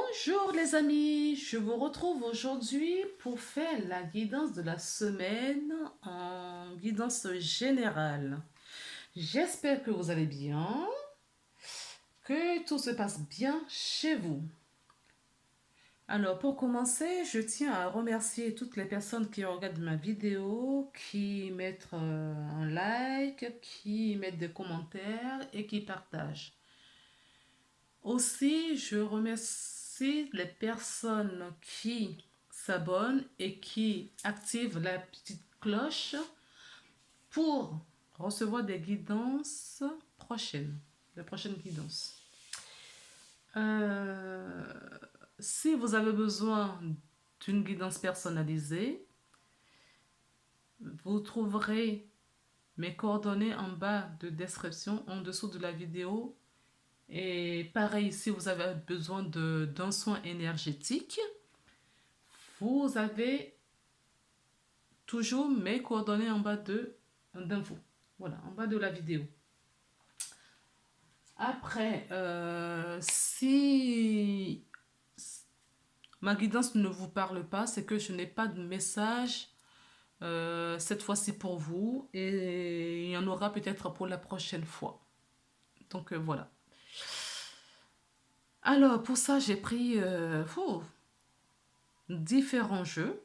Bonjour les amis, je vous retrouve aujourd'hui pour faire la guidance de la semaine en guidance générale. J'espère que vous allez bien, que tout se passe bien chez vous. Alors pour commencer, je tiens à remercier toutes les personnes qui regardent ma vidéo, qui mettent un like, qui mettent des commentaires et qui partagent. Aussi, je remercie les personnes qui s'abonnent et qui activent la petite cloche pour recevoir des guidances prochaines, de prochaines guidances. Euh, Si vous avez besoin d'une guidance personnalisée, vous trouverez mes coordonnées en bas de description, en dessous de la vidéo. Et pareil, si vous avez besoin d'un soin énergétique, vous avez toujours mes coordonnées en bas d'infos. Voilà, en bas de la vidéo. Après, si ma guidance ne vous parle pas, c'est que je n'ai pas de message cette fois-ci pour vous et il y en aura peut-être pour la prochaine fois. Donc voilà. Alors pour ça, j'ai pris différents jeux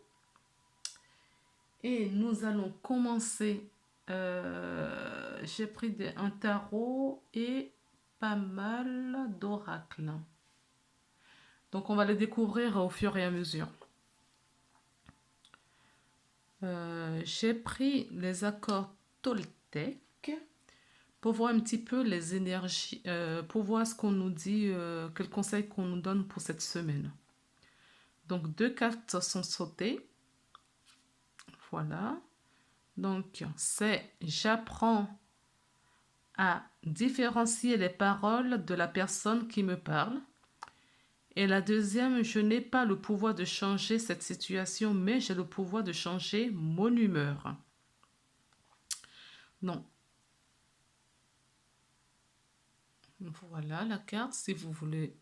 et nous allons commencer. J'ai pris un tarot et pas mal d'oracles. Donc on va les découvrir au fur et à mesure. J'ai pris les accords Toltec pour voir un petit peu les énergies, pour voir ce qu'on nous dit, quels conseils qu'on nous donne pour cette semaine. Donc deux cartes sont sautées. Voilà. Donc c'est j'apprends à différencier les paroles de la personne qui me parle. Et la deuxième, je n'ai pas le pouvoir de changer cette situation, mais j'ai le pouvoir de changer mon humeur. Non. Voilà la carte. Si vous voulez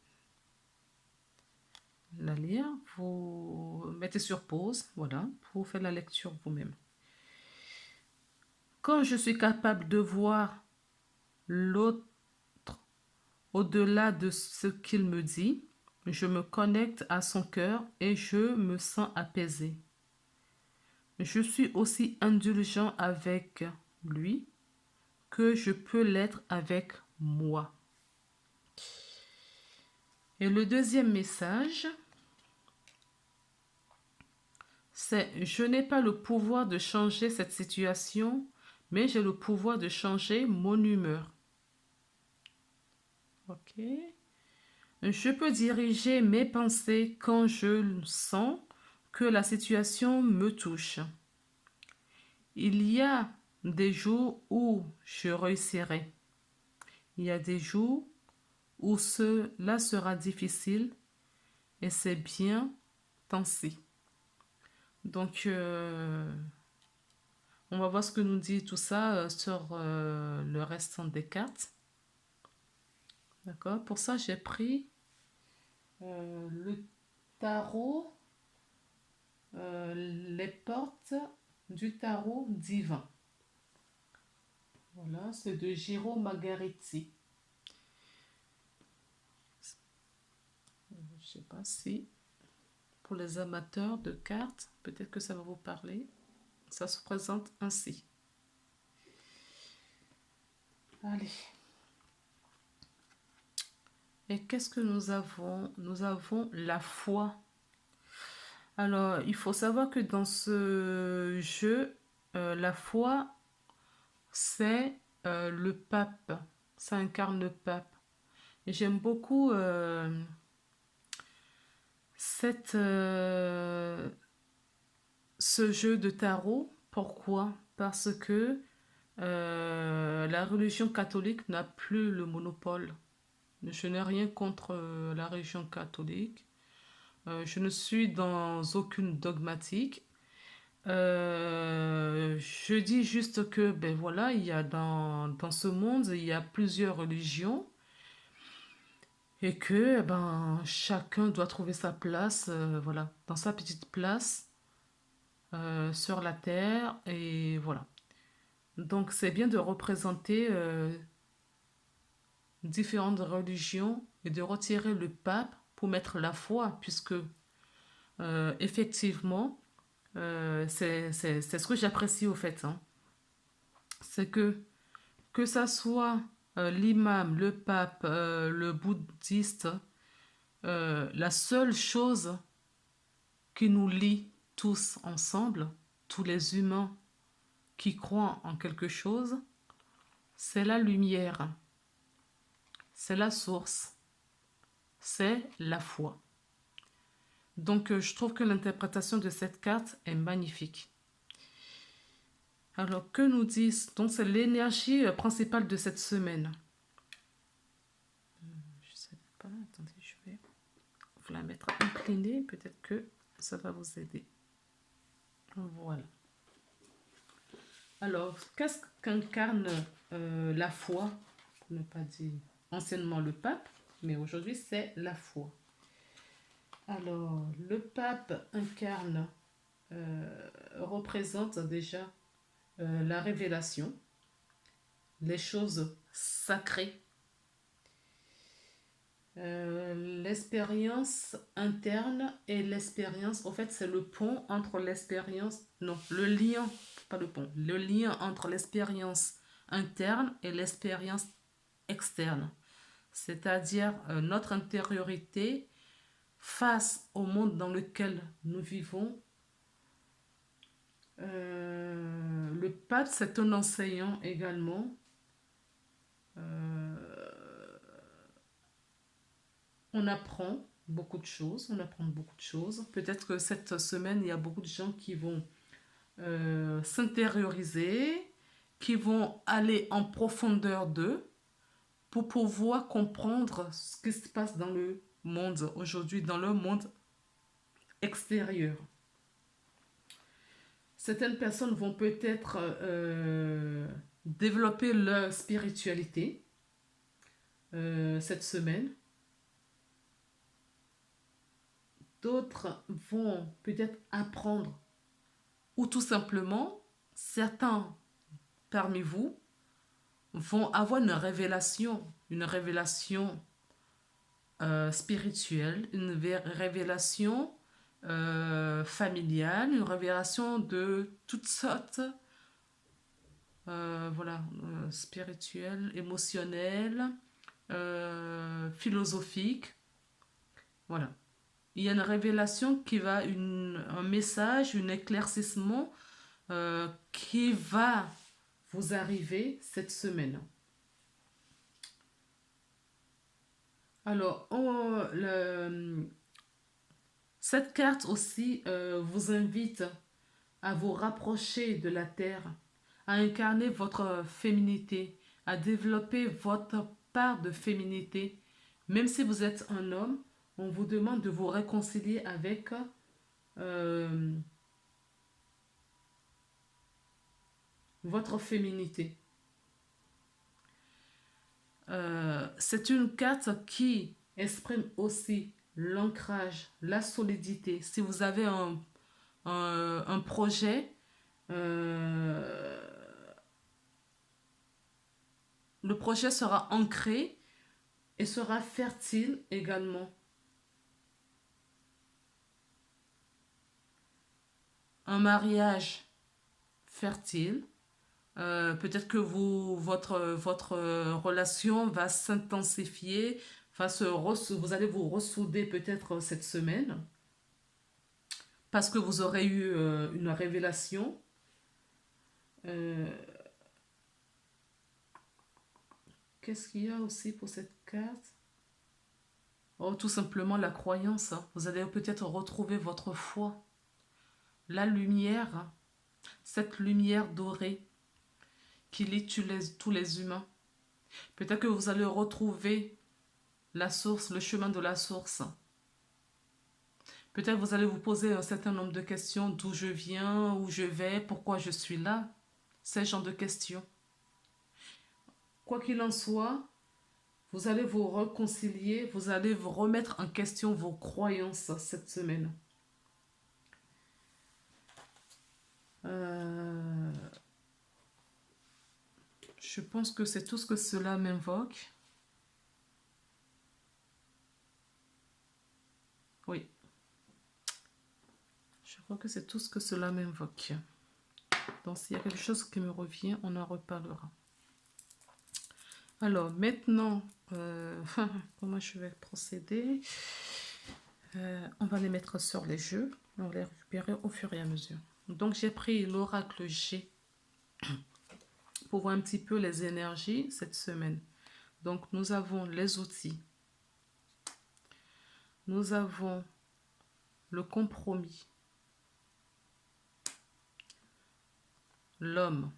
la lire, vous mettez sur pause. Voilà, pour faire la lecture vous-même. Quand je suis capable de voir l'autre au-delà de ce qu'il me dit, je me connecte à son cœur et je me sens apaisé. Je suis aussi indulgent avec lui que je peux l'être avec moi. Et le deuxième message, c'est je n'ai pas le pouvoir de changer cette situation, mais j'ai le pouvoir de changer mon humeur. Ok. Je peux diriger mes pensées quand je sens que la situation me touche. Il y a des jours où je réussirai. Il y a des jours où cela sera difficile et c'est bien ainsi. Donc, on va voir ce que nous dit tout ça sur le restant des cartes. D'accord. Pour ça, j'ai pris le tarot, les portes du tarot divin. Voilà, c'est de Giro Margheriti. Je ne sais pas si pour les amateurs de cartes, peut-être que ça va vous parler. Ça se présente ainsi. Allez. Et qu'est-ce que nous avons? Nous avons la foi. Alors, il faut savoir que dans ce jeu, la foi, c'est le pape. Ça incarne le pape. Et j'aime beaucoup cette, ce jeu de tarot. Pourquoi? Parce que la religion catholique n'a plus le monopole. Je n'ai rien contre la religion catholique. Je ne suis dans aucune dogmatique. Je dis juste que, ben voilà, il y a dans ce monde, il y a plusieurs religions. Et que eh ben, chacun doit trouver sa place, voilà, dans sa petite place sur la terre. Et voilà. Donc c'est bien de représenter différentes religions et de retirer le pape pour mettre la foi, puisque effectivement, c'est ce que j'apprécie au fait, hein. C'est que ça soit l'imam, le pape, le bouddhiste, la seule chose qui nous lie tous ensemble, tous les humains qui croient en quelque chose, c'est la lumière, c'est la source, c'est la foi. Donc je trouve que l'interprétation de cette carte est magnifique. Alors que nous disent, donc c'est l'énergie principale de cette semaine. Je sais pas, attendez, je vais vous la mettre inclinée, peut-être que ça va vous aider. Voilà. Alors, qu'est-ce qu'incarne la foi, pour ne pas dire anciennement le pape, mais aujourd'hui c'est la foi. Alors, le pape incarne, représente déjà la révélation, les choses sacrées, l'expérience interne et l'expérience, en fait, c'est le pont entre l'expérience, non, le lien, pas le pont, le lien entre l'expérience interne et l'expérience externe, c'est-à-dire notre intériorité face au monde dans lequel nous vivons. Le pape, c'est un enseignant également. On apprend beaucoup de choses, on apprend beaucoup de choses. Peut-être que cette semaine, il y a beaucoup de gens qui vont s'intérioriser, qui vont aller en profondeur d'eux pour pouvoir comprendre ce qui se passe dans le monde aujourd'hui, dans le monde extérieur. Certaines personnes vont peut-être développer leur spiritualité cette semaine. D'autres vont peut-être apprendre ou tout simplement, certains parmi vous vont avoir une révélation spirituelle, une révélation familiale, une révélation de toutes sortes, voilà, spirituelle, émotionnelle, philosophique, voilà. Il y a une révélation qui va, un message, un éclaircissement qui va vous arriver cette semaine. Alors, cette carte aussi vous invite à vous rapprocher de la Terre, à incarner votre féminité, à développer votre part de féminité. Même si vous êtes un homme, on vous demande de vous réconcilier avec votre féminité. C'est une carte qui exprime aussi l'ancrage, la solidité. Si vous avez un projet, le projet sera ancré et sera fertile également. Un mariage fertile. Peut-être que votre relation va s'intensifier, vous allez vous ressouder peut-être cette semaine parce que vous aurez eu une révélation. Qu'est-ce qu'il y a aussi pour cette carte? Oh, tout simplement la croyance, hein. Vous allez peut-être retrouver votre foi, la lumière, hein. Cette lumière dorée qui lie tous les humains. Peut-être que vous allez retrouver la source, le chemin de la source. Peut-être vous allez vous poser un certain nombre de questions, d'où je viens, où je vais, pourquoi je suis là. Ces genre de questions. Quoi qu'il en soit, Vous allez vous réconcilier, vous allez vous remettre en question vos croyances cette semaine. Je pense que c'est tout ce que cela m'invoque. Oui, je crois que c'est tout ce que cela m'invoque. Donc s'il y a quelque chose qui me revient, on en reparlera. Alors maintenant, comment je vais procéder? On va les mettre sur les jeux. On va les récupérer au fur et à mesure. Donc j'ai pris l'oracle G pour voir un petit peu les énergies cette semaine. Donc nous avons les outils. Nous avons le compromis. L'homme.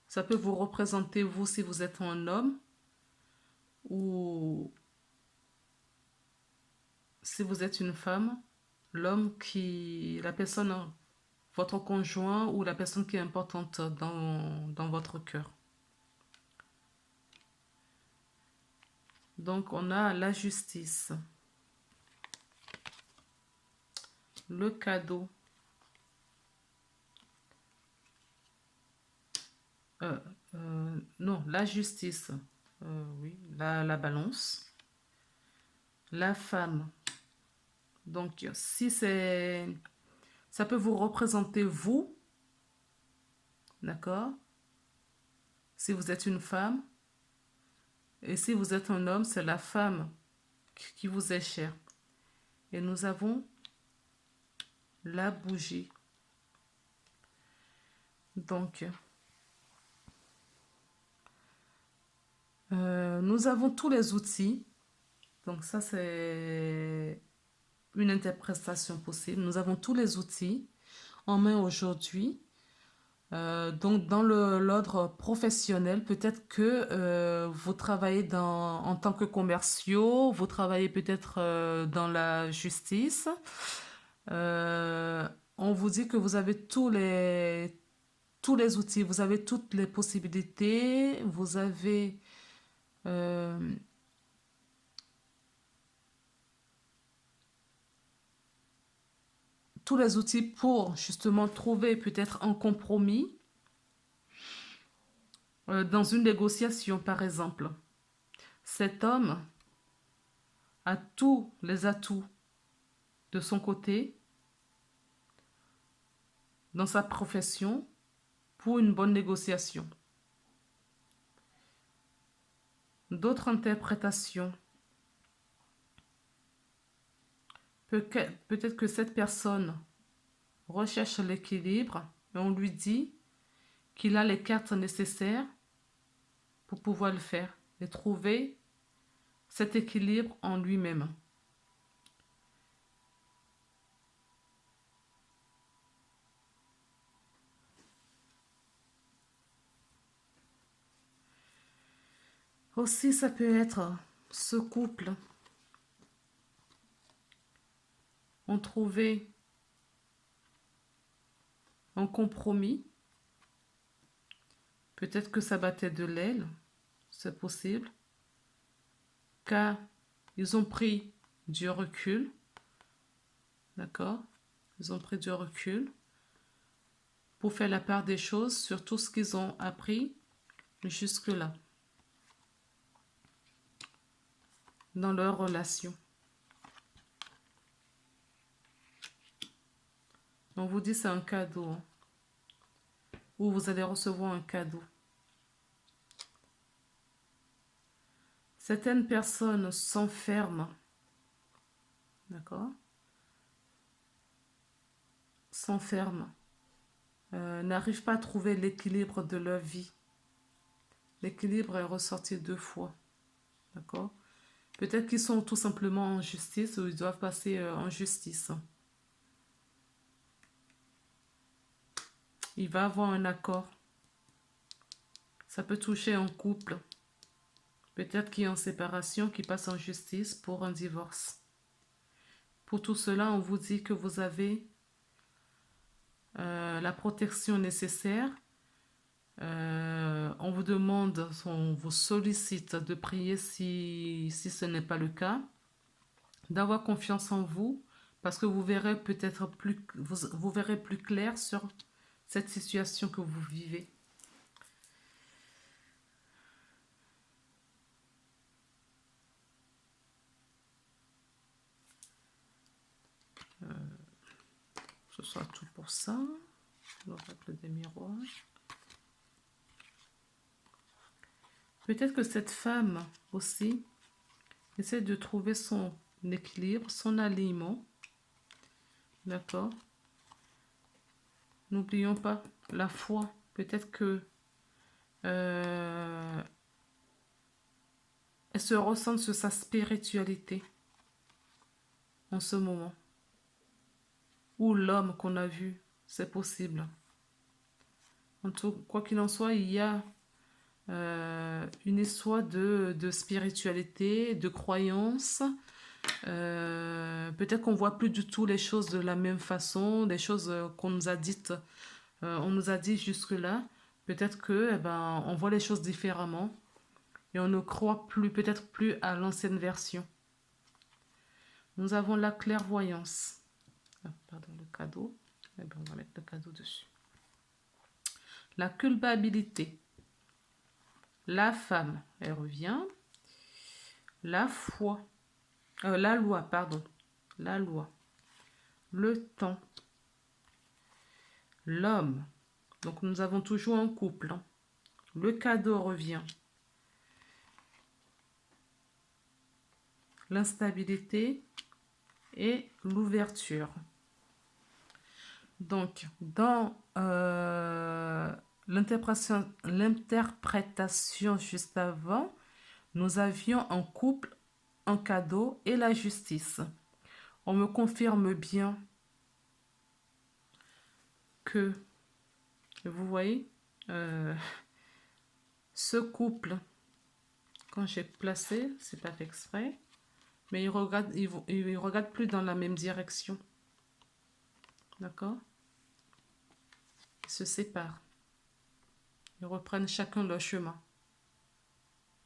Ça peut vous représenter vous si vous êtes un homme ou si vous êtes une femme. L'homme qui, la personne, votre conjoint ou la personne qui est importante dans votre cœur. Donc on a la justice, le cadeau, non, la justice, oui, la balance, la femme. Donc si c'est, ça peut vous représenter vous, d'accord? Si vous êtes une femme, et si vous êtes un homme, c'est la femme qui vous est chère. Et nous avons la bougie. Donc, nous avons tous les outils. Donc ça, c'est une interprétation possible. Nous avons tous les outils en main aujourd'hui. Donc dans l'ordre professionnel, peut-être que vous travaillez en tant que commerciaux, vous travaillez peut-être dans la justice. On vous dit que vous avez tous les outils, vous avez toutes les possibilités, vous avez euh, tous les outils pour justement trouver peut-être un compromis dans une négociation, par exemple. Cet homme a tous les atouts de son côté dans sa profession pour une bonne négociation. D'autres interprétations. Peut-être que cette personne recherche l'équilibre et on lui dit qu'il a les cartes nécessaires pour pouvoir le faire et trouver cet équilibre en lui-même. Aussi, ça peut être ce couple ont trouvé un compromis. Peut-être que ça battait de l'aile, c'est possible, car ils ont pris du recul, d'accord? Ils ont pris du recul pour faire la part des choses sur tout ce qu'ils ont appris jusque-là dans leur relation. On vous dit c'est un cadeau, ou vous allez recevoir un cadeau. Certaines personnes s'enferment, d'accord? S'enferment, n'arrivent pas à trouver l'équilibre de leur vie. L'équilibre est ressorti 2 fois, d'accord? Peut-être qu'ils sont tout simplement en justice ou ils doivent passer en justice. Il va avoir un accord. Ça peut toucher un couple. Peut-être qui est en séparation, qui passe en justice pour un divorce. Pour tout cela, on vous dit que vous avez la protection nécessaire On vous demande, on vous sollicite de prier si ce n'est pas le cas, d'avoir confiance en vous, parce que vous verrez peut-être vous verrez plus clair sur cette situation que vous vivez. Ce sera tout pour ça. L'oracle des miroirs. Peut-être que cette femme aussi essaie de trouver son équilibre, son alignement. D'accord? N'oublions pas la foi. Peut-être que elle se ressent sur sa spiritualité en ce moment. Ou l'homme qu'on a vu, c'est possible. En tout, quoi qu'il en soit, il y a une histoire de spiritualité, de croyance. Peut-être qu'on voit plus du tout les choses de la même façon, des choses qu'on nous a dites, on nous a dit jusque-là. Peut-être que, on voit les choses différemment et on ne croit plus, peut-être plus à l'ancienne version. Nous avons la clairvoyance. Pardon, le cadeau. On va mettre le cadeau dessus. La culpabilité. La femme, elle revient. La foi. La loi, pardon. La loi. Le temps. L'homme. Donc nous avons toujours un couple. Hein. Le cadeau revient. L'instabilité et l'ouverture. Donc, dans l'interprétation juste avant, nous avions un couple, un cadeau et la justice. On me confirme bien que, vous voyez, ce couple, quand j'ai placé, c'est pas fait exprès, mais ils regardent plus dans la même direction. D'accord? Ils se séparent. Ils reprennent chacun leur chemin.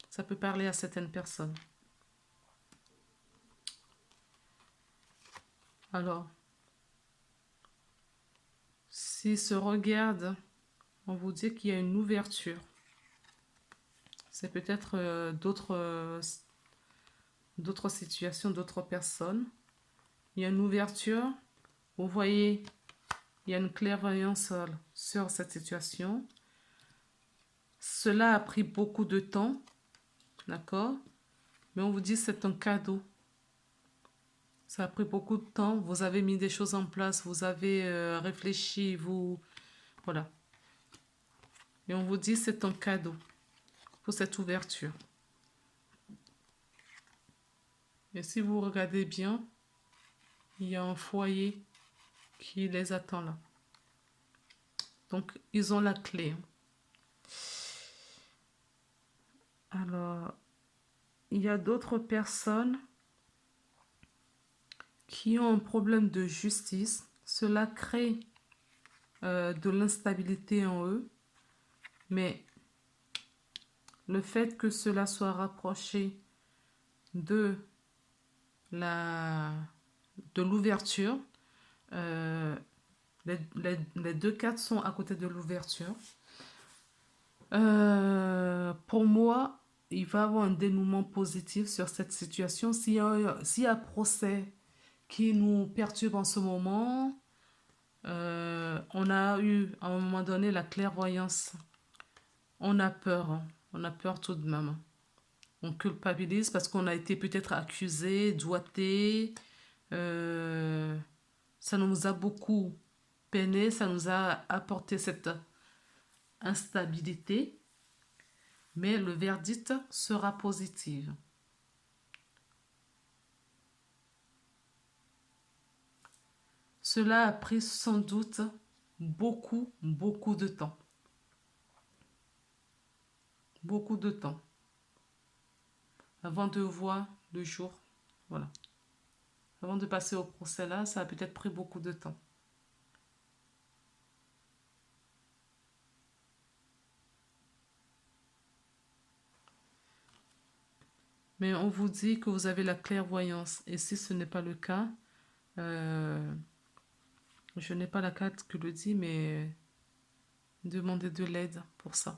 Ça peut parler à certaines personnes. Alors, s'ils se regardent, on vous dit qu'il y a une ouverture. C'est peut-être d'autres situations, d'autres personnes. Il y a une ouverture. Vous voyez, il y a une clairvoyance sur cette situation. Cela a pris beaucoup de temps, d'accord? Mais on vous dit que c'est un cadeau. Ça a pris beaucoup de temps. Vous avez mis des choses en place, vous avez réfléchi, voilà. Et on vous dit que c'est un cadeau pour cette ouverture. Et si vous regardez bien, il y a un foyer qui les attend là. Donc, ils ont la clé. Alors, il y a d'autres personnes qui ont un problème de justice. Cela crée de l'instabilité en eux. Mais le fait que cela soit rapproché de l'ouverture, les deux cartes sont à côté de l'ouverture. Pour moi, il va y avoir un dénouement positif sur cette situation. S'il y a un procès qui nous perturbe en ce moment, on a eu à un moment donné la clairvoyance. On a peur. Hein. On a peur tout de même. On culpabilise parce qu'on a été peut-être accusé, doigté. Ça nous a beaucoup peiné, ça nous a apporté cette instabilité. Mais le verdict sera positif. Cela a pris sans doute beaucoup, beaucoup de temps. Beaucoup de temps. Avant de voir le jour. Voilà. Avant de passer au procès là, ça a peut-être pris beaucoup de temps. Mais on vous dit que vous avez la clairvoyance. Et si ce n'est pas le cas, euh, je n'ai pas la carte qui le dit, mais demandez de l'aide pour ça.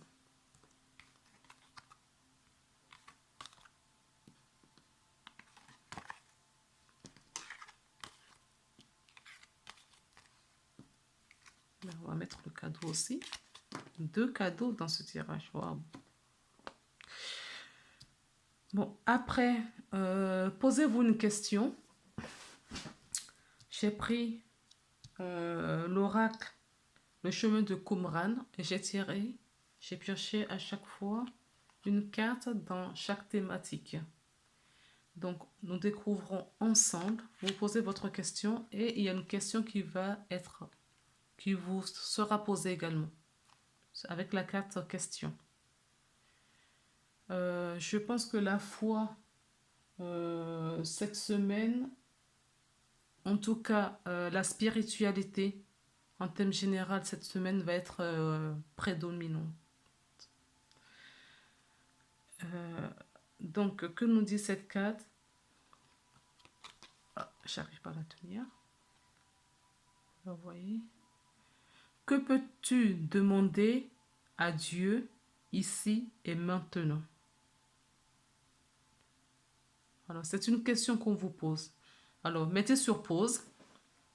Là, on va mettre le cadeau aussi. 2 cadeaux dans ce tirage. Waouh. Bon, après, posez-vous une question. J'ai pris l'oracle, le chemin de Qumran, et j'ai pioché à chaque fois une carte dans chaque thématique. Donc, nous découvrons ensemble. Vous posez votre question et il y a une question qui vous sera posée également avec la carte question. Je pense que la foi cette semaine, en tout cas la spiritualité en thème général cette semaine va être prédominante. Donc, que nous dit cette carte? Ah, j'arrive pas à la tenir. Vous voyez. Que peux-tu demander à Dieu ici et maintenant? Alors, c'est une question qu'on vous pose. Alors, mettez sur pause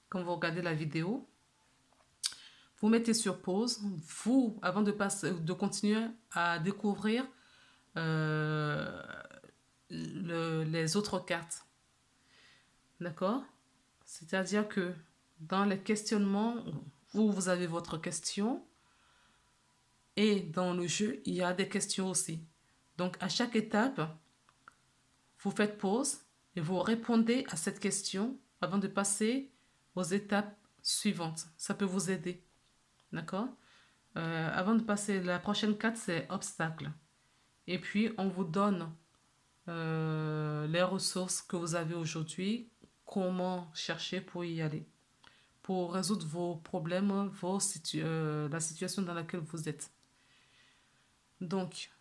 quand vous regardez la vidéo. Vous mettez sur pause. Vous, avant de continuer à découvrir les autres cartes. D'accord? C'est-à-dire que dans les questionnements, vous avez votre question et dans le jeu, il y a des questions aussi. Donc, à chaque étape, vous faites pause et vous répondez à cette question avant de passer aux étapes suivantes. Ça peut vous aider. D'accord? Avant de passer, la prochaine carte, c'est obstacle. Et puis, on vous donne les ressources que vous avez aujourd'hui, comment chercher pour y aller, pour résoudre vos problèmes, la situation dans laquelle vous êtes. Donc,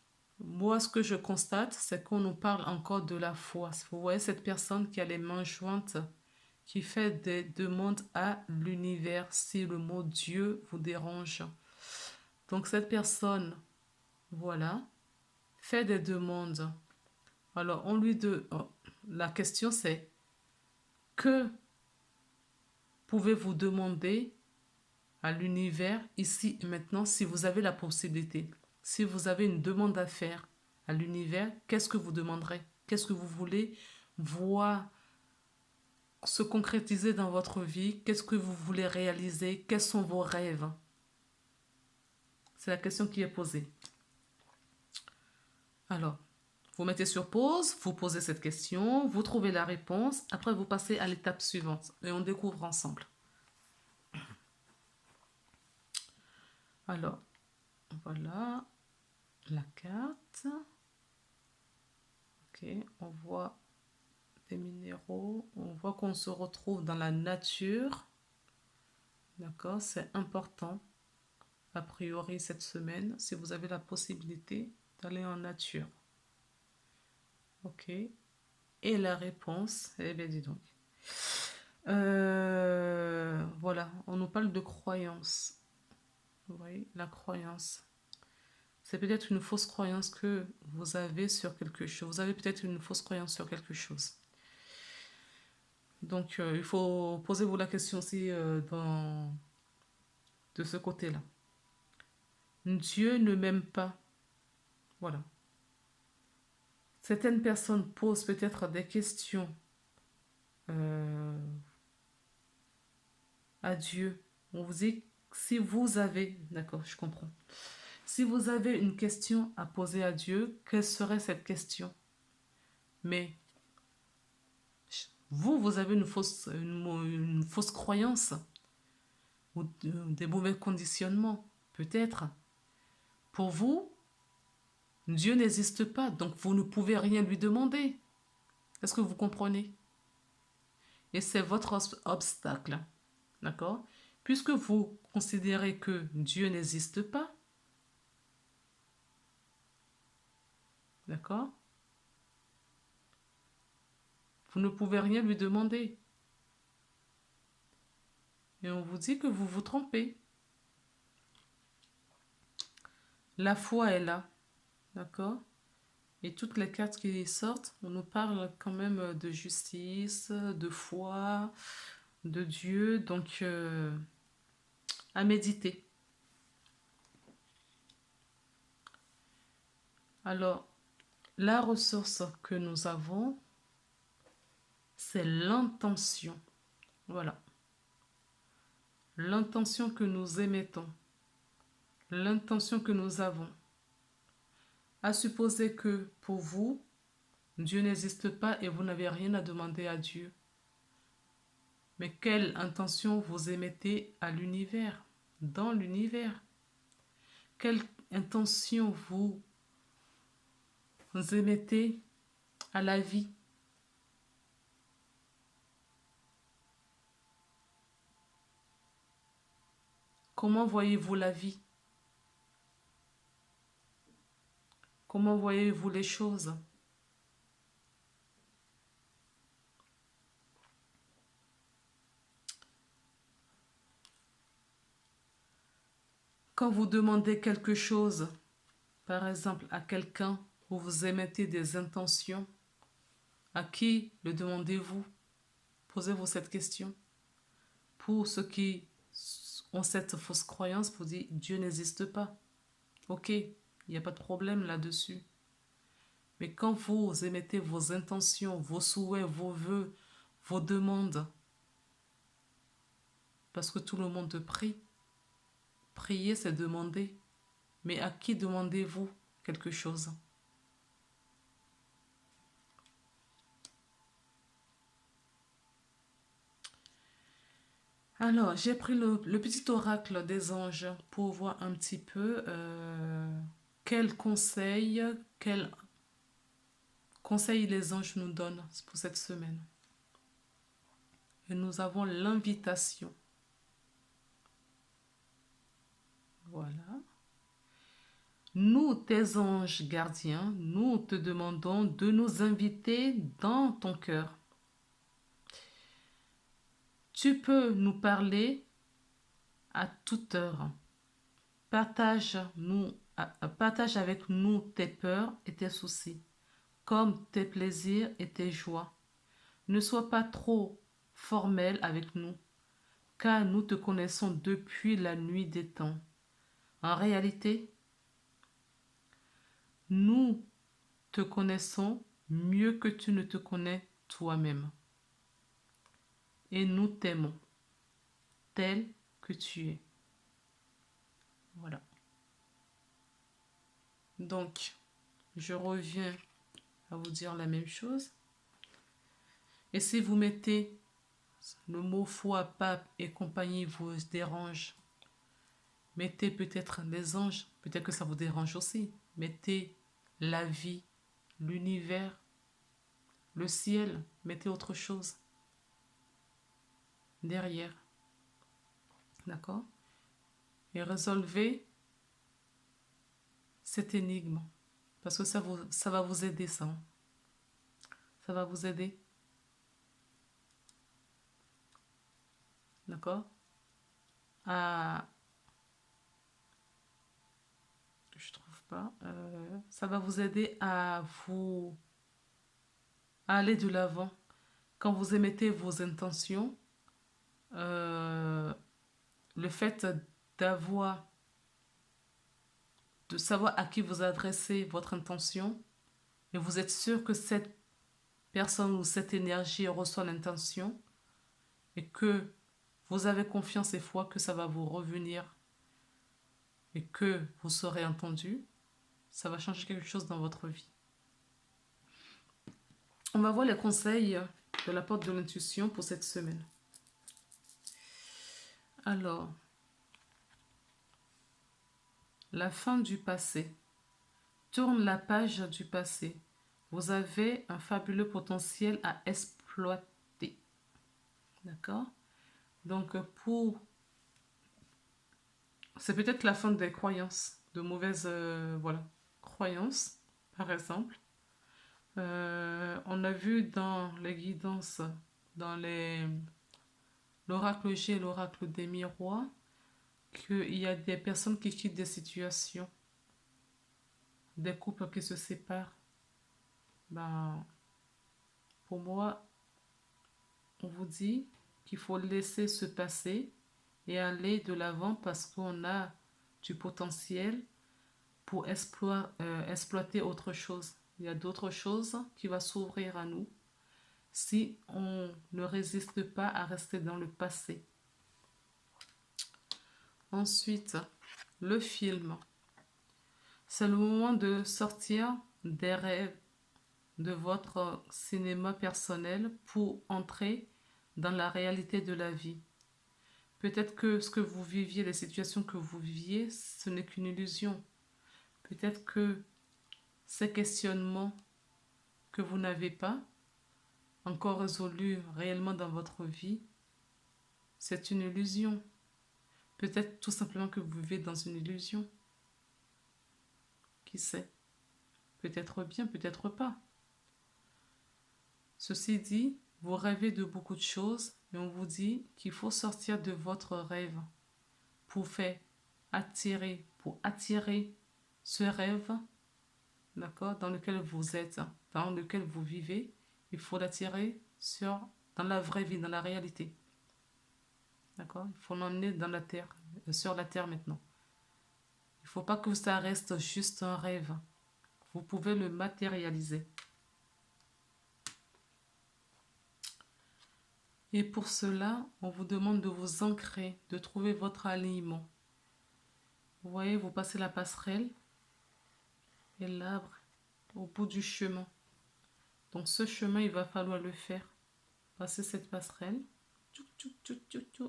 moi, ce que je constate, c'est qu'on nous parle encore de la foi. Vous voyez cette personne qui a les mains jointes, qui fait des demandes à l'univers, si le mot Dieu vous dérange. Donc, cette personne, voilà, fait des demandes. Alors, la question c'est, que pouvez-vous demander à l'univers ici et maintenant si vous avez la possibilité? Si vous avez une demande à faire à l'univers, qu'est-ce que vous demanderez? Qu'est-ce que vous voulez voir se concrétiser dans votre vie? Qu'est-ce que vous voulez réaliser? Quels sont vos rêves? C'est la question qui est posée. Alors, vous mettez sur pause, vous posez cette question, vous trouvez la réponse, après vous passez à l'étape suivante et on découvre ensemble. Alors, voilà la carte. Ok, on voit des minéraux, on voit qu'on se retrouve dans la nature. D'accord, c'est important, a priori cette semaine, si vous avez la possibilité d'aller en nature. Ok, et la réponse, eh bien dis donc. Voilà, on nous parle de croyance. Vous voyez, la croyance. C'est peut-être une fausse croyance que vous avez sur quelque chose. Vous avez peut-être une fausse croyance sur quelque chose. Donc, il faut poser-vous la question aussi de ce côté-là. Dieu ne m'aime pas. Voilà. Certaines personnes posent peut-être des questions à Dieu. On vous dit, si vous avez, d'accord, je comprends. Si vous avez une question à poser à Dieu, quelle serait cette question? Mais vous avez une fausse croyance ou des mauvais conditionnements, peut-être. Pour vous, Dieu n'existe pas, donc vous ne pouvez rien lui demander. Est-ce que vous comprenez? Et c'est votre obstacle, d'accord? Puisque vous considérez que Dieu n'existe pas, d'accord? Vous ne pouvez rien lui demander. Et on vous dit que vous vous trompez. La foi est là, d'accord? Et toutes les cartes qui sortent, on nous parle quand même de justice, de foi, de Dieu, donc à méditer. Alors, la ressource que nous avons, c'est l'intention. Voilà. L'intention que nous émettons. L'intention que nous avons. À supposer que pour vous, Dieu n'existe pas et vous n'avez rien à demander à Dieu. Mais quelle intention vous émettez à l'univers, dans l'univers? Quelle intention vous émettez à la vie? Comment voyez-vous la vie? Comment voyez-vous les choses? Quand vous demandez quelque chose, par exemple à quelqu'un, vous émettez des intentions, à qui le demandez-vous? Posez-vous cette question. Pour ceux qui ont cette fausse croyance, vous dites Dieu n'existe pas. Ok, il n'y a pas de problème là-dessus. Mais quand vous émettez vos intentions, vos souhaits, vos vœux, vos demandes, parce que tout le monde prie, prier c'est demander. Mais à qui demandez-vous quelque chose? Alors, j'ai pris le petit oracle des anges pour voir un petit peu quels conseils les anges nous donnent pour cette semaine. Et nous avons l'invitation. Voilà. Nous, tes anges gardiens, nous te demandons de nous inviter dans ton cœur. Tu peux nous parler à toute heure. Partage avec nous tes peurs et tes soucis, comme tes plaisirs et tes joies. Ne sois pas trop formel avec nous, car nous te connaissons depuis la nuit des temps. En réalité, nous te connaissons mieux que tu ne te connais toi-même. Et nous t'aimons tel que tu es. Voilà. Donc, je reviens à vous dire la même chose. Et si vous mettez le mot foi, pape et compagnie vous dérange, mettez peut-être les anges, peut-être que ça vous dérange aussi. Mettez la vie, l'univers, le ciel, mettez autre chose derrière. D'accord? Et résolvez cette énigme. Parce que ça va vous aider, ça. Ça va vous aider. D'accord? À... Je trouve pas. Ça va vous aider à aller de l'avant. Quand vous émettez vos intentions, le fait d'avoir, de savoir à qui vous adressez votre intention, et vous êtes sûr que cette personne ou cette énergie reçoit l'intention, et que vous avez confiance et foi que ça va vous revenir, et que vous serez entendu, ça va changer quelque chose dans votre vie. On va voir les conseils de la porte de l'intuition pour cette semaine. Alors, la fin du passé. Tourne la page du passé. Vous avez un fabuleux potentiel à exploiter. D'accord? Donc, c'est peut-être la fin des croyances, de mauvaises croyances, par exemple. On a vu dans les guidances, dans l'oracle G et l'oracle des miroirs, qu'il y a des personnes qui quittent des situations, des couples qui se séparent. Ben, pour moi, on vous dit qu'il faut laisser se passer et aller de l'avant parce qu'on a du potentiel pour exploiter autre chose. Il y a d'autres choses qui vont s'ouvrir à nous si on ne résiste pas à rester dans le passé. Ensuite, le film. C'est le moment de sortir des rêves de votre cinéma personnel pour entrer dans la réalité de la vie. Peut-être que ce que vous viviez, les situations que vous viviez, ce n'est qu'une illusion. Peut-être que ces questionnements que vous n'avez pas encore résolus réellement dans votre vie, c'est une illusion. Peut-être tout simplement que vous vivez dans une illusion. Qui sait? Peut-être bien, peut-être pas. Ceci dit, vous rêvez de beaucoup de choses et on vous dit qu'il faut sortir de votre rêve pour attirer ce rêve, d'accord, dans lequel vous êtes, dans lequel vous vivez. Il faut l'attirer dans la vraie vie, dans la réalité. D'accord? Il faut l'emmener dans la terre, sur la terre maintenant. Il ne faut pas que ça reste juste un rêve. Vous pouvez le matérialiser. Et pour cela, on vous demande de vous ancrer, de trouver votre alignement. Vous voyez, vous passez la passerelle et l'arbre au bout du chemin. Donc ce chemin, il va falloir le faire. Passer cette passerelle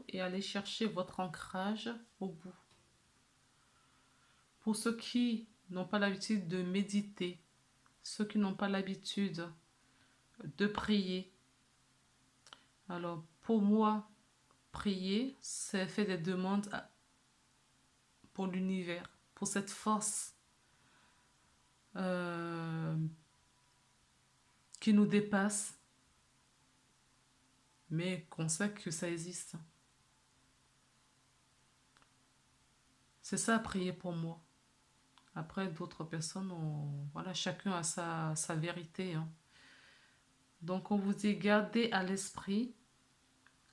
et aller chercher votre ancrage au bout. Pour ceux qui n'ont pas l'habitude de méditer, ceux qui n'ont pas l'habitude de prier, alors pour moi, prier, c'est faire des demandes pour l'univers, pour cette force qui nous dépasse, mais qu'on sait que ça existe. C'est ça, prier pour moi. Après, d'autres personnes, voilà, chacun a sa vérité. Hein. Donc, on vous dit, gardez à l'esprit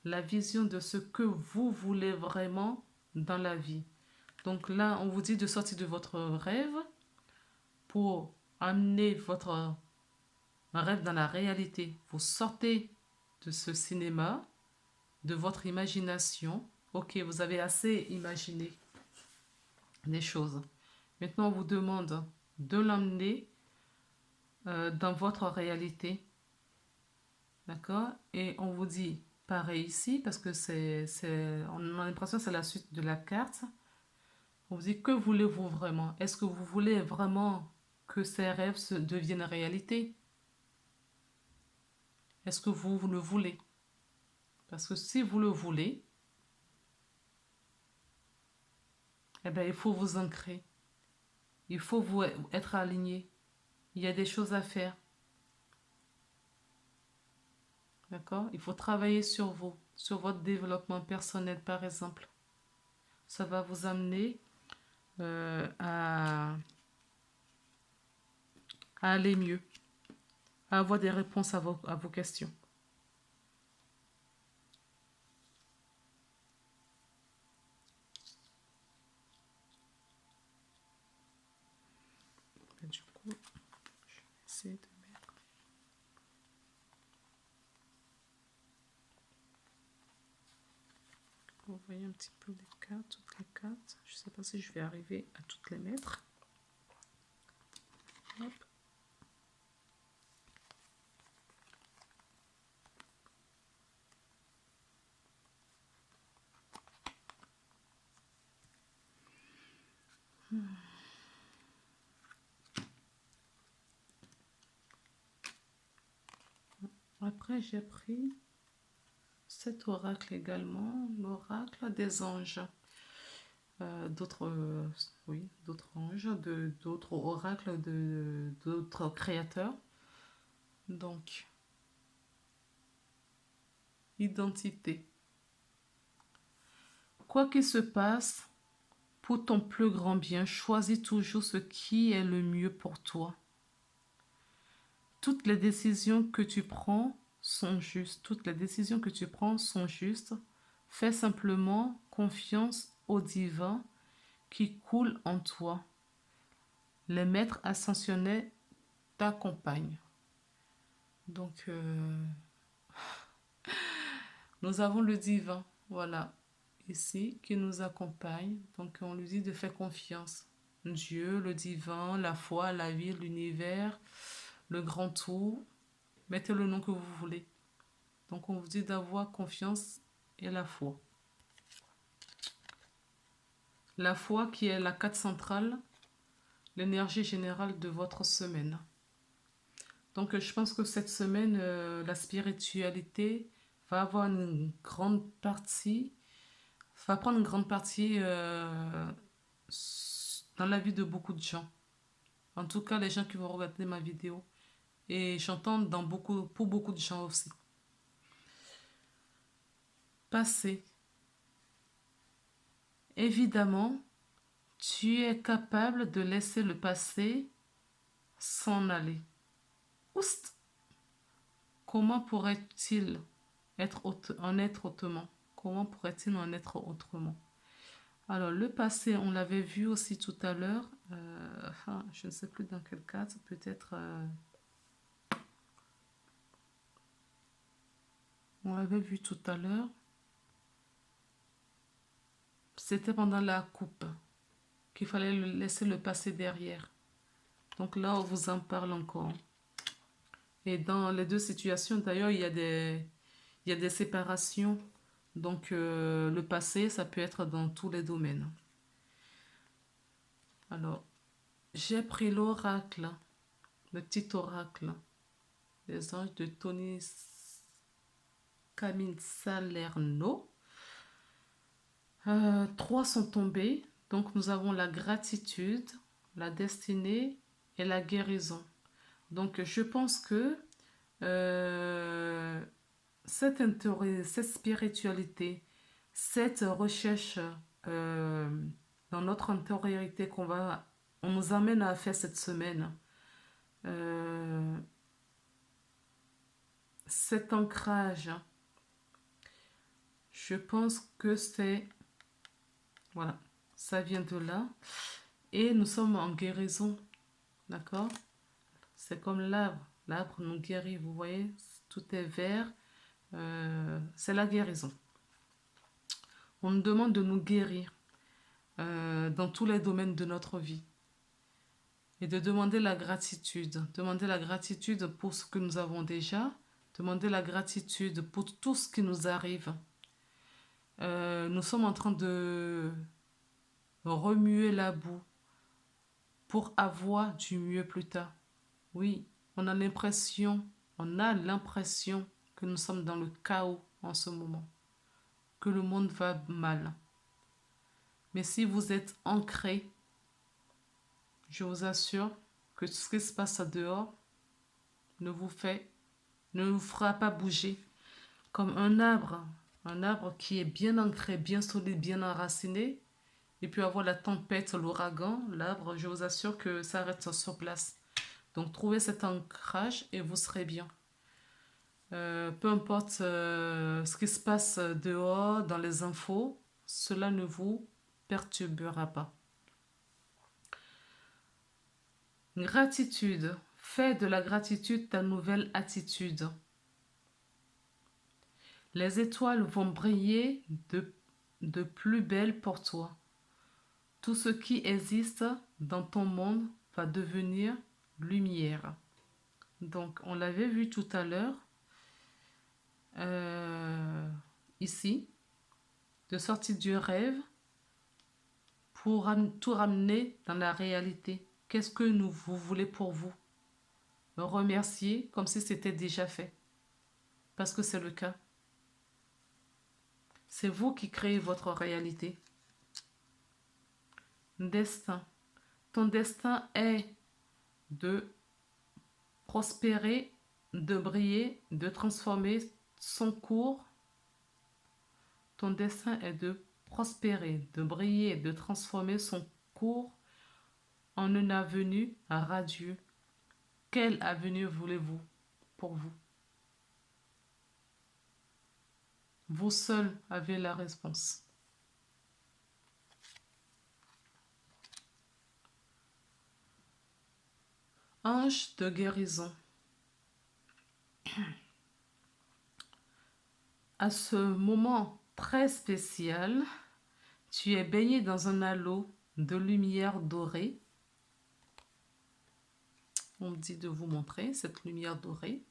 la vision de ce que vous voulez vraiment dans la vie. Donc là, on vous dit de sortir de votre rêve pour amener votre rêve dans la réalité. Vous sortez de ce cinéma, de votre imagination. Ok, vous avez assez imaginé des choses. Maintenant, on vous demande de l'emmener dans votre réalité. D'accord? Et on vous dit pareil ici, parce que on a l'impression que c'est la suite de la carte. On vous dit, que voulez-vous vraiment? Est-ce que vous voulez vraiment que ces rêves deviennent réalité? Est-ce que vous le voulez? Parce que si vous le voulez, eh bien, il faut vous ancrer. Il faut vous être aligné. Il y a des choses à faire. D'accord? Il faut travailler sur vous, sur votre développement personnel, par exemple. Ça va vous amener à aller mieux, à avoir des réponses à vos questions. Et du coup, je vais essayer de mettre. Vous voyez un petit peu les cartes, toutes les cartes. Je ne sais pas si je vais arriver à toutes les mettre. Hop. Après, j'ai pris cet oracle également, l'oracle des anges. D'autres oui, d'autres anges, d'autres oracles, d'autres créateurs. Donc, identité. Quoi qu'il se passe, pour ton plus grand bien, choisis toujours ce qui est le mieux pour toi. Toutes les décisions que tu prends sont justes. Toutes les décisions que tu prends sont justes. Fais simplement confiance au divin qui coule en toi. Les maîtres ascensionnés t'accompagnent. Donc, nous avons le divin, voilà, ici, qui nous accompagne. Donc, on lui dit de faire confiance. Dieu, le divin, la foi, la vie, l'univers, le grand tout. Mettez le nom que vous voulez. Donc, on vous dit d'avoir confiance et la foi. La foi qui est la carte centrale, l'énergie générale de votre semaine. Donc, je pense que cette semaine, la spiritualité va avoir une grande partie, va prendre une grande partie dans la vie de beaucoup de gens. En tout cas, les gens qui vont regarder ma vidéo. Et j'entends pour beaucoup de gens aussi. Passé. Évidemment, tu es capable de laisser le passé s'en aller. Oust! Comment pourrait-il en être autrement? Comment pourrait-il en être autrement? Alors, le passé, on l'avait vu aussi tout à l'heure. Je ne sais plus dans quel cadre. Peut-être... on l'avait vu tout à l'heure. C'était pendant la coupe qu'il fallait laisser le passé derrière. Donc là, on vous en parle encore. Et dans les deux situations, d'ailleurs, il y a des séparations. Donc, le passé, ça peut être dans tous les domaines. Alors, j'ai pris l'oracle, le petit oracle, les anges de Tony Camille Salerno. 3 sont tombés. Donc, nous avons la gratitude, la destinée et la guérison. Donc, je pense que cette spiritualité, cette recherche dans notre intériorité on nous amène à faire cette semaine, cet ancrage, je pense que voilà, ça vient de là. Et nous sommes en guérison, d'accord? C'est comme l'arbre. L'arbre nous guérit, vous voyez, tout est vert. C'est la guérison. On nous demande de nous guérir dans tous les domaines de notre vie. Et de demander la gratitude. Demander la gratitude pour ce que nous avons déjà. Demander la gratitude pour tout ce qui nous arrive. Nous sommes en train de remuer la boue pour avoir du mieux plus tard. Oui, on a l'impression que nous sommes dans le chaos en ce moment, que le monde va mal. Mais si vous êtes ancré, je vous assure que tout ce qui se passe dehors ne vous fera pas bouger. Comme un arbre qui est bien ancré, bien solide, bien enraciné, et puis avoir la tempête, l'ouragan, l'arbre, je vous assure que ça reste sur place. Donc trouvez cet ancrage et vous serez bien. Peu importe ce qui se passe dehors, dans les infos, cela ne vous perturbera pas. Gratitude. Fais de la gratitude ta nouvelle attitude. Les étoiles vont briller de plus belle pour toi. Tout ce qui existe dans ton monde va devenir lumière. Donc, on l'avait vu tout à l'heure, ici, de sortir du rêve pour tout ramener dans la réalité. Qu'est-ce que vous voulez pour vous? Me remercier comme si c'était déjà fait. Parce que c'est le cas. C'est vous qui créez votre réalité. Destin. Ton destin est de prospérer de briller, de transformer son cours. Ton destin est de prospérer, de briller, de transformer son cours en un avenir radieux. Quel avenir voulez-vous pour vous? Vous seul avez la réponse. Ange de guérison. À ce moment très spécial, tu es baigné dans un halo de lumière dorée. On me dit de vous montrer cette lumière dorée.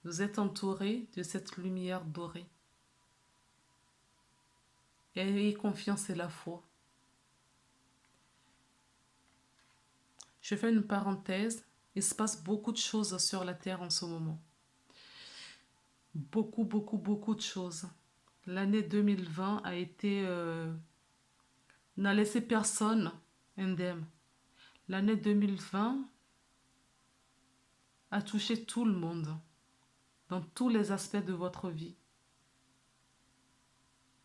Vous êtes entouré de cette lumière dorée. Ayez confiance et la foi. Je fais une parenthèse. Il se passe beaucoup de choses sur la Terre en ce moment. Beaucoup, beaucoup, beaucoup de choses. L'année 2020 a été... n'a laissé personne indemne. L'année 2020 a touché tout le monde, dans tous les aspects de votre vie.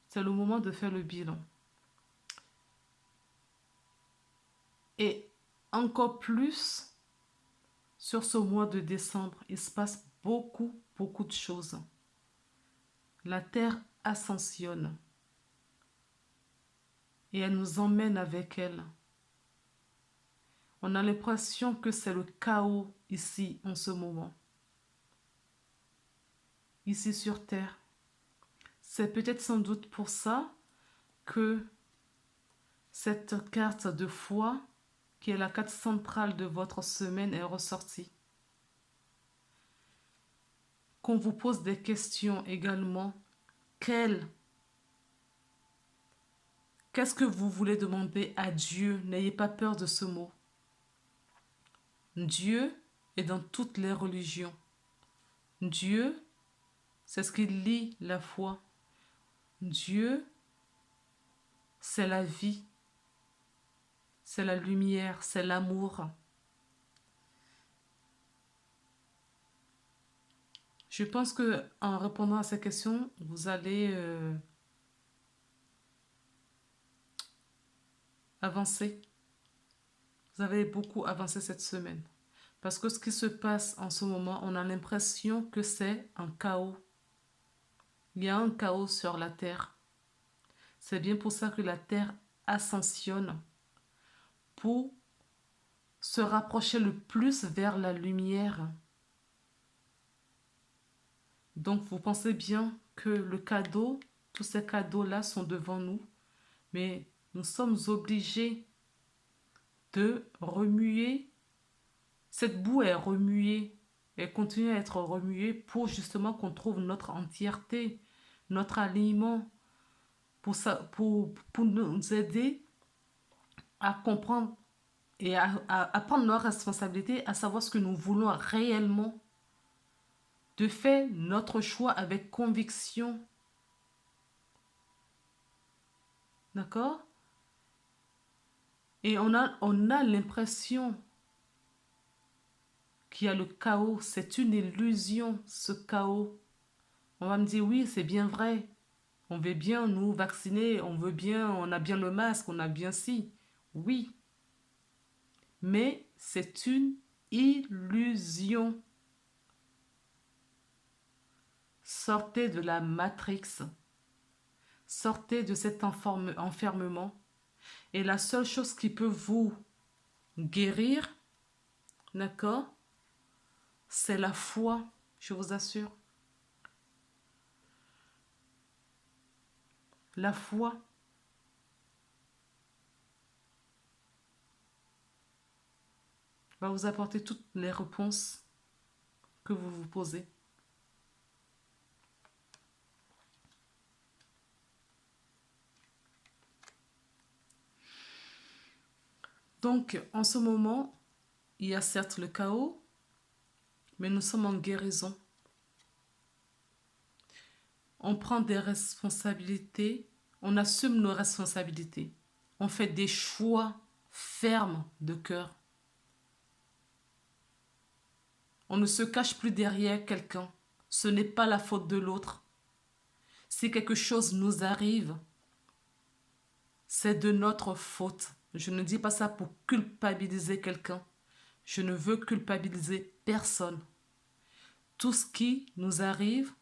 C'est le moment de faire le bilan. Et encore plus, sur ce mois de décembre, il se passe beaucoup, beaucoup de choses. La Terre ascensionne. Et elle nous emmène avec elle. On a l'impression que c'est le chaos ici, en ce moment. Ici sur Terre. C'est peut-être sans doute pour ça que cette carte de foi, qui est la carte centrale de votre semaine, est ressortie. Qu'on vous pose des questions également. Qu'est-ce que vous voulez demander à Dieu? N'ayez pas peur de ce mot. Dieu est dans toutes les religions. Dieu, c'est ce qui lie la foi. Dieu, c'est la vie, c'est la lumière, c'est l'amour. Je pense que en répondant à ces questions, vous allez avancer. Vous avez beaucoup avancé cette semaine. Parce que ce qui se passe en ce moment, on a l'impression que c'est un chaos. Il y a un chaos sur la terre. C'est bien pour ça que la terre ascensionne, pour se rapprocher le plus vers la lumière. Donc vous pensez bien que le cadeau, tous ces cadeaux-là sont devant nous, mais nous sommes obligés de remuer. Cette boue est remuée, elle continue à être remuée pour justement qu'on trouve notre entièreté, notre alignement, pour nous aider à comprendre et à prendre nos responsabilités, à savoir ce que nous voulons réellement, de faire notre choix avec conviction. D'accord? Et on a l'impression qu'il y a le chaos. C'est une illusion, ce chaos. On va me dire, oui, c'est bien vrai. On veut bien nous vacciner, on veut bien, on a bien le masque, on a bien ci. Oui. Mais c'est une illusion. Sortez de la matrix. Sortez de cet enfermement. Et la seule chose qui peut vous guérir, d'accord, c'est la foi, je vous assure. La foi. Va vous apporter toutes les réponses que vous vous posez. Donc, en ce moment, il y a certes le chaos, mais nous sommes en guérison. On prend des responsabilités, on assume nos responsabilités. On fait des choix fermes de cœur. On ne se cache plus derrière quelqu'un. Ce n'est pas la faute de l'autre. Si quelque chose nous arrive, c'est de notre faute. Je ne dis pas ça pour culpabiliser quelqu'un. Je ne veux culpabiliser personne. Tout ce qui nous arrive,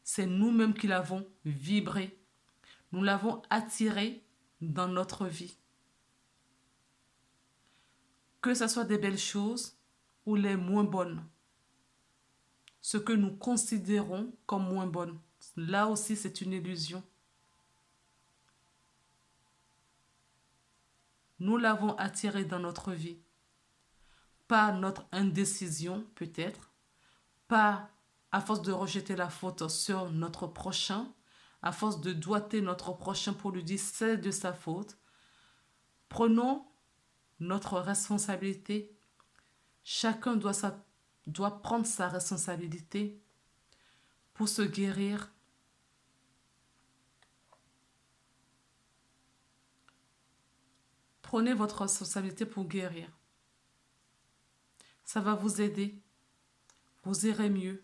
c'est nous-mêmes qui l'avons vibré. Nous l'avons attiré dans notre vie. Que ce soit des belles choses ou les moins bonnes. Ce que nous considérons comme moins bonnes. Là aussi, c'est une illusion. Nous l'avons attiré dans notre vie. Pas notre indécision, peut-être. Pas à force de rejeter la faute sur notre prochain, à force de doiter notre prochain pour lui dire c'est de sa faute. Prenons notre responsabilité. Chacun doit prendre sa responsabilité pour se guérir. Prenez votre responsabilité pour guérir. Ça va vous aider. Vous irez mieux.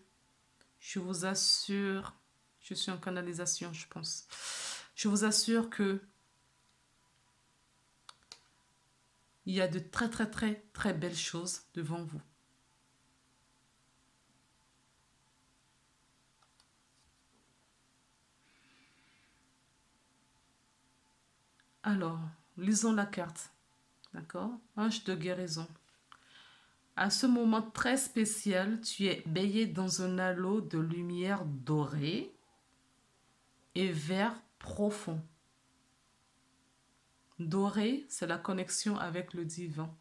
Je vous assure, je suis en canalisation, je pense. Je vous assure que il y a de très très très très belles choses devant vous. Alors, lisons la carte. D'accord? Ange de guérison. À ce moment très spécial, tu es baigné dans un halo de lumière dorée et vert profond. Doré, c'est la connexion avec le divin.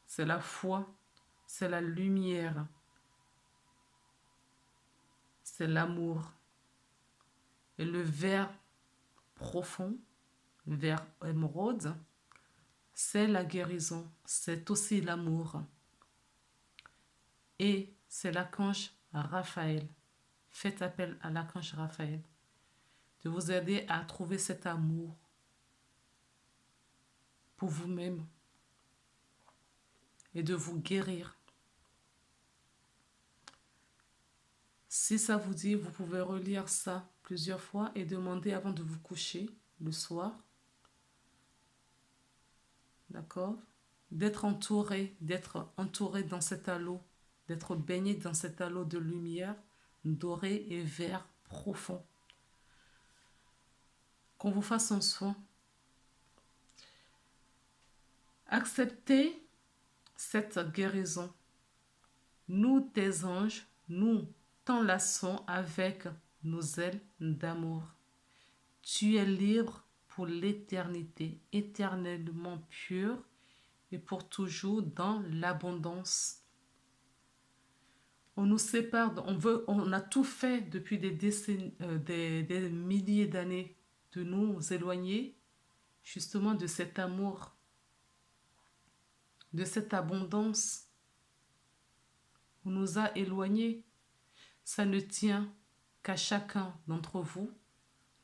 C'est la foi, c'est la lumière, c'est l'amour. Et le vert profond, vert émeraude, c'est la guérison, c'est aussi l'amour. Et c'est l'archange Raphaël. Faites appel à l'archange Raphaël de vous aider à trouver cet amour pour vous-même et de vous guérir. Si ça vous dit, vous pouvez relire ça plusieurs fois et demander avant de vous coucher le soir, d'accord, d'être entouré dans cet halo, d'être baigné dans cet halo de lumière doré et vert profond. Qu'on vous fasse un soin. Acceptez cette guérison. Nous, tes anges, nous t'enlaçons avec nos ailes d'amour. Tu es libre pour l'éternité, éternellement pur et pour toujours dans l'abondance. On nous sépare, on a tout fait depuis des décennies, des milliers d'années de nous éloigner justement de cet amour, de cette abondance. On nous a éloignés. Ça ne tient qu'à chacun d'entre vous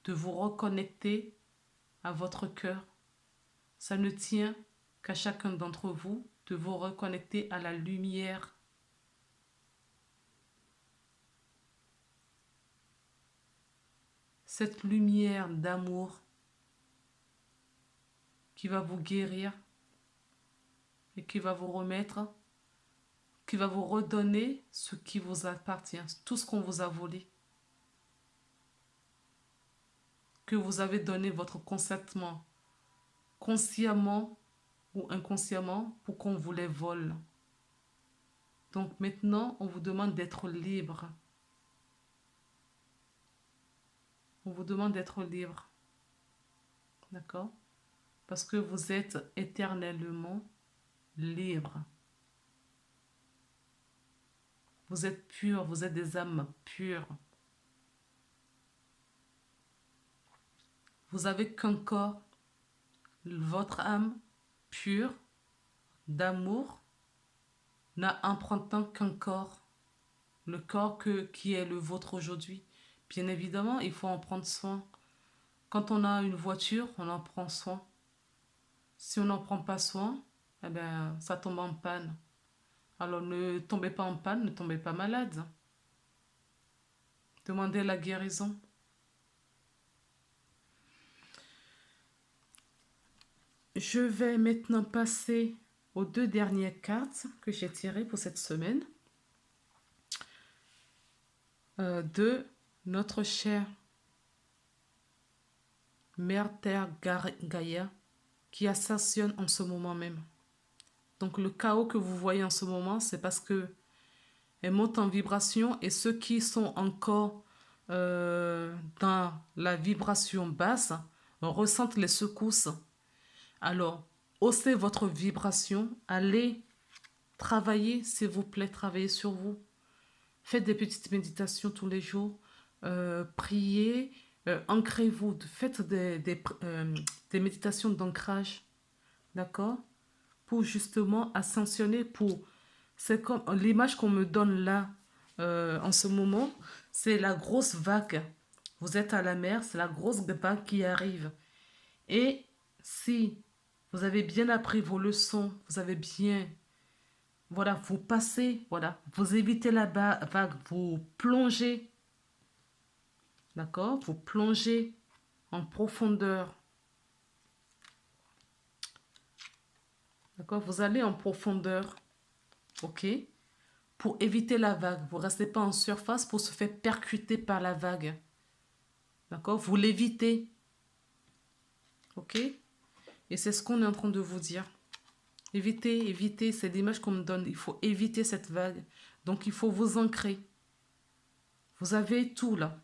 de vous reconnecter à votre cœur. Ça ne tient qu'à chacun d'entre vous de vous reconnecter à la lumière. Cette lumière d'amour qui va vous guérir et qui va vous remettre, qui va vous redonner ce qui vous appartient, tout ce qu'on vous a volé. Que vous avez donné votre consentement, consciemment ou inconsciemment, pour qu'on vous les vole. Donc maintenant, on vous demande d'être libre. On vous demande d'être libre. D'accord? Parce que vous êtes éternellement libre. Vous êtes purs, vous êtes des âmes pures. Vous avez qu'un corps, votre âme pure, d'amour, n'a empruntant qu'un corps, le corps qui est le vôtre aujourd'hui. Bien évidemment, il faut en prendre soin. Quand on a une voiture, on en prend soin. Si on n'en prend pas soin, eh ben, ça tombe en panne. Alors ne tombez pas en panne, ne tombez pas malade. Demandez la guérison. Je vais maintenant passer aux 2 dernières cartes que j'ai tirées pour cette semaine. De notre chère Mère Terre Gaïa qui ascensionne en ce moment même. Donc le chaos que vous voyez en ce moment, c'est parce que elle monte en vibration et ceux qui sont encore dans la vibration basse ressentent les secousses. Alors, haussez votre vibration, allez travailler, s'il vous plaît, travaillez sur vous. Faites des petites méditations tous les jours, priez, ancrez-vous, faites des méditations d'ancrage, d'accord? Pour justement ascensionner, c'est comme l'image qu'on me donne là en ce moment, c'est la grosse vague. Vous êtes à la mer, c'est la grosse vague qui arrive. Et si vous avez bien appris vos leçons, vous avez bien, voilà, vous passez, voilà, vous évitez la vague, vous plongez, d'accord? Vous plongez en profondeur, d'accord? Vous allez en profondeur, ok? Pour éviter la vague. Vous ne restez pas en surface pour se faire percuter par la vague. D'accord? Vous l'évitez. Ok? Et c'est ce qu'on est en train de vous dire. Évitez, évitez, c'est l'image qu'on me donne. Il faut éviter cette vague. Donc il faut vous ancrer. Vous avez tout là.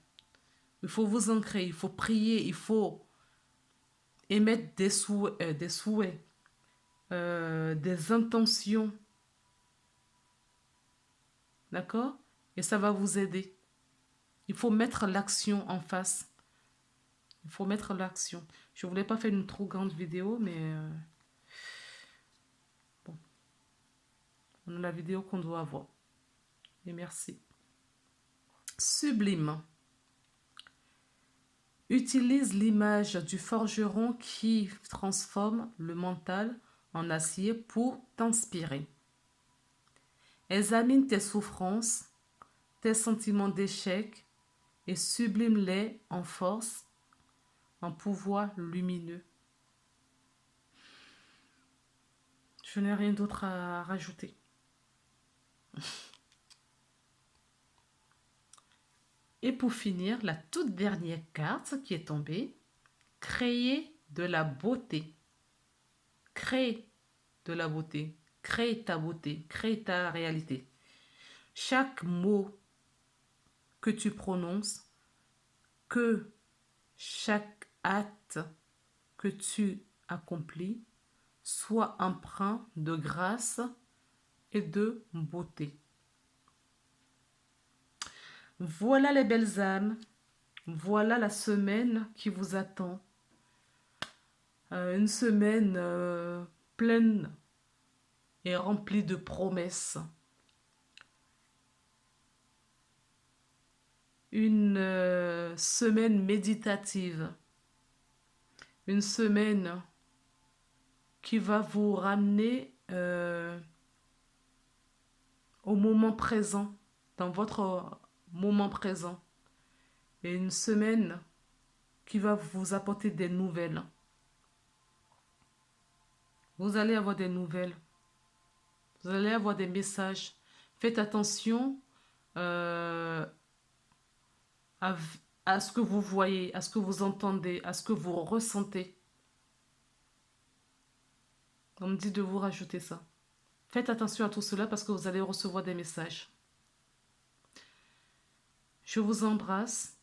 Il faut vous ancrer, il faut prier, il faut émettre des intentions. D'accord? Et ça va vous aider. Il faut mettre l'action en face. Il faut mettre l'action. Je ne voulais pas faire une trop grande vidéo, mais bon, on a la vidéo qu'on doit avoir. Et merci. Sublime. Utilise l'image du forgeron qui transforme le mental en acier pour t'inspirer. Examine tes souffrances, tes sentiments d'échec et sublime-les en force, en pouvoir lumineux. Je n'ai rien d'autre à rajouter. Et pour finir, la toute dernière carte qui est tombée, créer de la beauté. Crée de la beauté. Crée ta beauté. Crée ta réalité. Chaque mot que tu prononces, que chaque acte que tu accomplis soit empreint de grâce et de beauté. Voilà les belles âmes, voilà la semaine qui vous attend. Une semaine pleine et remplie de promesses. Une semaine méditative. Une semaine qui va vous ramener au moment présent, dans votre moment présent. Et une semaine qui va vous apporter des nouvelles. Vous allez avoir des nouvelles. Vous allez avoir des messages. Faites attention à ce que vous voyez, à ce que vous entendez, à ce que vous ressentez. On me dit de vous rajouter ça. Faites attention à tout cela parce que vous allez recevoir des messages. Je vous embrasse.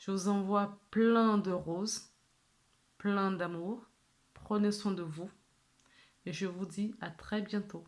Je vous envoie plein de roses, plein d'amour. Prenez soin de vous. Et je vous dis à très bientôt.